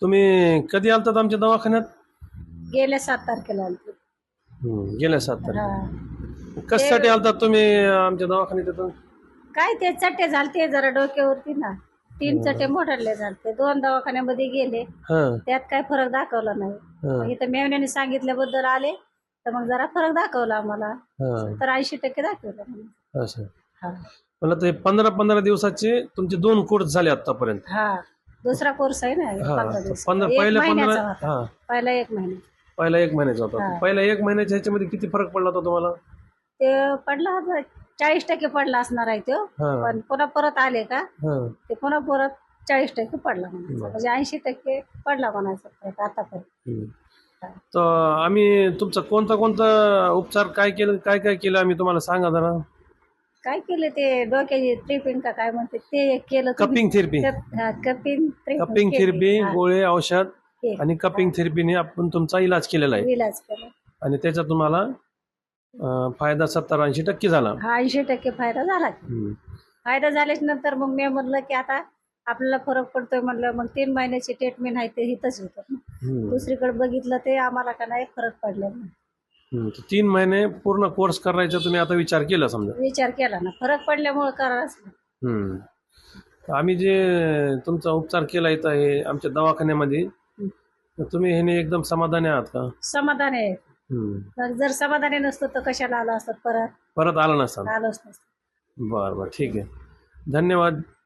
तुम्ही कधी आलतात आमच्या दवाखान्यात? गेल्या 7 तारखेला आलते. गेल्या 7 तारखेला. हा. कशासाठी आलतात तुम्ही आमच्या दवाखान्यात इथं? काय ते चट्टे झालते जरा डोक्यावरती ना, 3 चट्टे मोठरले झालते. 2 दवाखान्यामध्ये गेले, हा त्यात काय फरक दाखवला नाही. हा मग इथं मेवण्याने सांगितल्याबद्दल आले, तर मग जरा फरक दाखवला आम्हाला. हा तर 80% दाखवला मला. असं. हा. मला ते 15-15 दिवसाचे तुमचे 2 कोर्स झाले आतापर्यंत. हा, दुसरा कोर्स आहे ना, हा 15 तर दिवस. 15 एक पहिल्या 15 महिन्याचा होता. हा पहिला 1 महिना. पहिला 1 महिन्याचा होता. हा. पहिल्या 1 महिन्याच्या ह्याच्यामध्ये किती फरक पडला होता तुम्हाला? ते पडला होता 40% पडला असणार आहे तो. हा पण पुन्हा परत आले का हा ते पुन्हा परत 40% पडला म्हणायचा. म्हणजे 80% पडला म्हणायचा फरक आतापर्यंत. हम्म. तर आम्ही तुमचा कोणता उपचार काय केलं आम्ही तुम्हाला सांगा जरा. काय केलं ते डोक्याची ट्रिपिंग का काय म्हणते ते एक केलं तुम्ही. Cupping therapy. कपिंग थेरपी, गोळे, औषध आणि कपिंग थेरपीने आपण तुमचा इलाज केलेला आहे इलाज केला. आणि त्याचा तुम्हाला फायदा 70-80% झाला. हा, 80% फायदा झाला. फायदा झाल्याच्या नंतर मग मी म्हणलं की आता आपल्याला फरक पडतोय म्हणलं, मग 3 महिन्याची ट्रीटमेंट आहे ते इथंच होतं. दुसरीकडे बघितलं ते आम्हाला का नाही फरक पडला नाही. 3 महिने पूर्ण कोर्स करायचा तुम्ही आता विचार केला समजा. विचार केला ना, फरक पडल्यामुळे करायलाच नाही. तर आम्ही जे तुमचा उपचार केला इथं आहे आमच्या दवाखान्यामध्ये, तर तुम्ही ह्याने एकदम समाधानी आहात का? समाधान आहे. जर समाधानी नसतो तर कशाला आलो असतात परत परत आला नसता? आलोच नसतो. बरं ठीक आहे, धन्यवाद.